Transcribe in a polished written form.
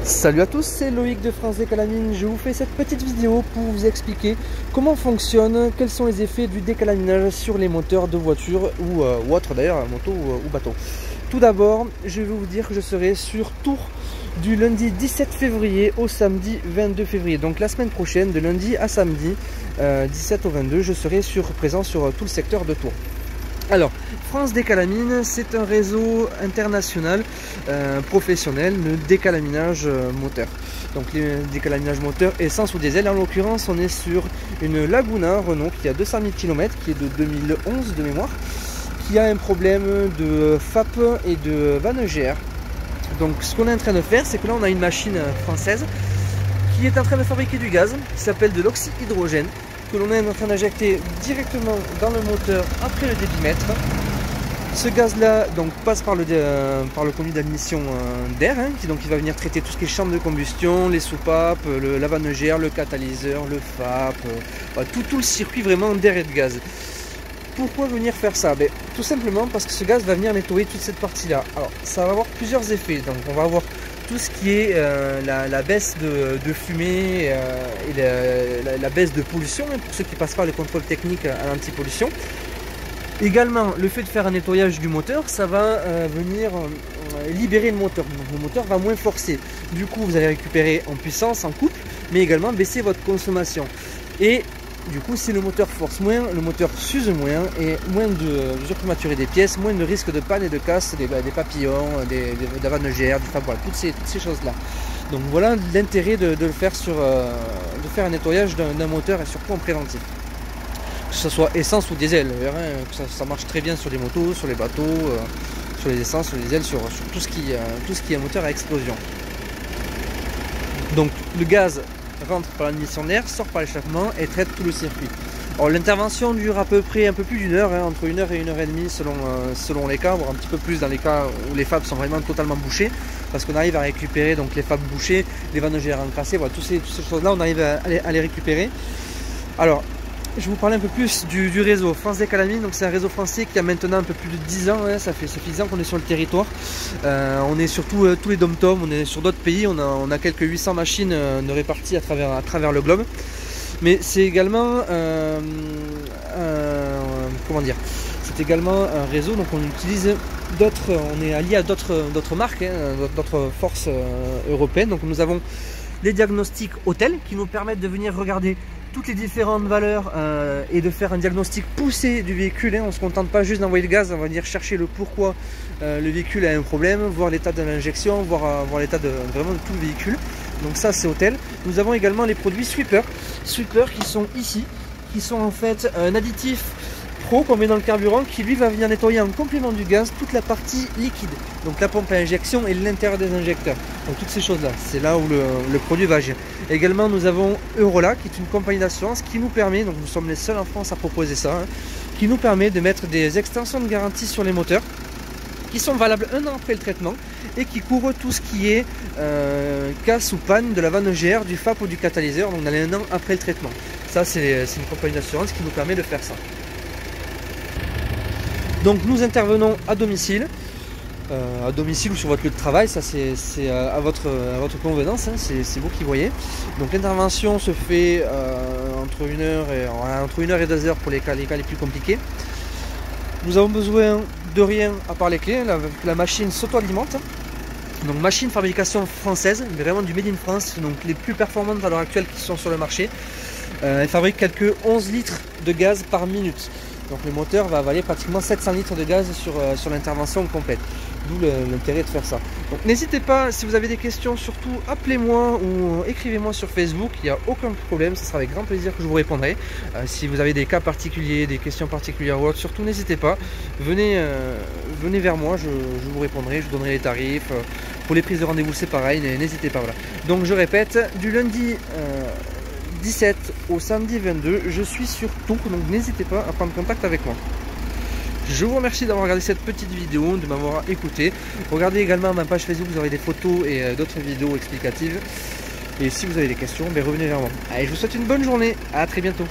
Salut à tous, c'est Loïc de France Décalamine. Je vous fais cette petite vidéo pour vous expliquer comment fonctionne, quels sont les effets du décalaminage sur les moteurs de voiture ou autre d'ailleurs, moto ou bateau. Tout d'abord, je vais vous dire que je serai sur Tours du lundi 17 février au samedi 22 février. Donc la semaine prochaine, de lundi à samedi 17 au 22, je serai présent sur tout le secteur de Tours. Alors, France Décalamine, c'est un réseau international professionnel de décalaminage moteur. Donc, les décalaminages moteur essence ou diesel. En l'occurrence, on est sur une Laguna Renault qui a 200 000 km, qui est de 2011 de mémoire, qui a un problème de FAP et de vanne GR. Donc, ce qu'on est en train de faire, c'est que là, on a une machine française qui est en train de fabriquer du gaz, qui s'appelle de l'oxyhydrogène, que l'on est en train d'injecter directement dans le moteur après le débitmètre. Ce gaz là donc passe par le conduit d'admission d'air, donc il va venir traiter tout ce qui est chambre de combustion, les soupapes, la vanne GR, le catalyseur, le FAP, tout le circuit vraiment d'air et de gaz. Pourquoi venir faire ça? Tout simplement parce que ce gaz va venir nettoyer toute cette partie là. Alors ça va avoir plusieurs effets. Donc on va avoir tout ce qui est la baisse de fumée et la baisse de pollution, pour ceux qui passent par le contrôle technique à l'anti-pollution. Également, le fait de faire un nettoyage du moteur, ça va venir libérer le moteur. Donc le moteur va moins forcer. Du coup, vous allez récupérer en puissance, en couple, mais également baisser votre consommation. Et du coup, si le moteur force moins, le moteur s'use moins et moins de surprématurité des pièces, moins de risque de panne et de casse, des papillons, des vannes GR, du FAP, voilà, toutes ces choses-là. Donc voilà l'intérêt de faire un nettoyage d'un moteur et surtout en préventif. Que ce soit essence ou diesel, ça marche très bien sur les motos, sur les bateaux, sur les essences, sur les diesels, sur tout ce qui est moteur à explosion. Donc le gaz rentre par l'admission d'air, sort par l'échappement et traite tout le circuit. Alors l'intervention dure à peu près un peu plus d'une heure, entre 1 heure et 1 heure et demie selon les cas, voire un petit peu plus dans les cas où les FAP sont vraiment totalement bouchés, parce qu'on arrive à récupérer donc les FAP bouchés, les vannes GR encrassées, voilà, toutes ces choses là on arrive à les récupérer. Alors je vais vous parler un peu plus du réseau France Décalamine. Donc c'est un réseau français qui a maintenant un peu plus de 10 ans, ça fait 10 ans qu'on est sur le territoire. On est sur tous les dom-toms, on est sur d'autres pays, on a quelques 800 machines de réparties à travers le globe. Mais c'est également c'est également un réseau, donc on utilise on est allié à d'autres marques, d'autres forces européennes. Donc nous avons les diagnostics hôtels qui nous permettent de venir regarder toutes les différentes valeurs et de faire un diagnostic poussé du véhicule. On ne se contente pas juste d'envoyer le gaz, on va venir chercher le pourquoi le véhicule a un problème, voir l'état de l'injection, voir l'état vraiment de tout le véhicule. Donc ça c'est hôtel. Nous avons également les produits sweeper qui sont ici, qui sont en fait un additif pro qu'on met dans le carburant qui lui va venir nettoyer en complément du gaz toute la partie liquide, donc la pompe à injection et l'intérieur des injecteurs. Donc toutes ces choses là, c'est là où le produit va agir. Également nous avons Eurola qui est une compagnie d'assurance qui nous permet, donc nous sommes les seuls en France à proposer ça, qui nous permet de mettre des extensions de garantie sur les moteurs qui sont valables 1 an après le traitement et qui couvrent tout ce qui est casse ou panne de la vanne GR, du FAP ou du catalyseur, donc on a 1 an après le traitement. Ça c'est une compagnie d'assurance qui nous permet de faire ça. Donc nous intervenons à domicile ou sur votre lieu de travail, ça c'est à votre convenance, c'est vous qui voyez. Donc l'intervention se fait entre 1 heure et 2 heures pour les cas les plus compliqués. Nous avons besoin de rien à part les clés, la machine s'auto-alimente. Donc machine fabrication française, mais vraiment du made in France, donc les plus performantes à l'heure actuelle qui sont sur le marché. Elle fabrique quelques 11 litres de gaz par minute. Donc le moteur va avaler pratiquement 700 litres de gaz sur l'intervention complète. D'où l'intérêt de faire ça. Donc n'hésitez pas, si vous avez des questions, surtout appelez-moi ou écrivez-moi sur Facebook, il n'y a aucun problème, ce sera avec grand plaisir que je vous répondrai. Si vous avez des cas particuliers, des questions particulières ou autres, surtout n'hésitez pas, venez vers moi, je vous répondrai, je vous donnerai les tarifs. Pour les prises de rendez-vous c'est pareil, n'hésitez pas. Voilà. Donc je répète, du lundi 17 au samedi 22, je suis sur Tours, donc n'hésitez pas à prendre contact avec moi. Je vous remercie d'avoir regardé cette petite vidéo, de m'avoir écouté. Regardez également ma page Facebook, vous aurez des photos et d'autres vidéos explicatives. Et si vous avez des questions, revenez vers moi. Allez, je vous souhaite une bonne journée, à très bientôt.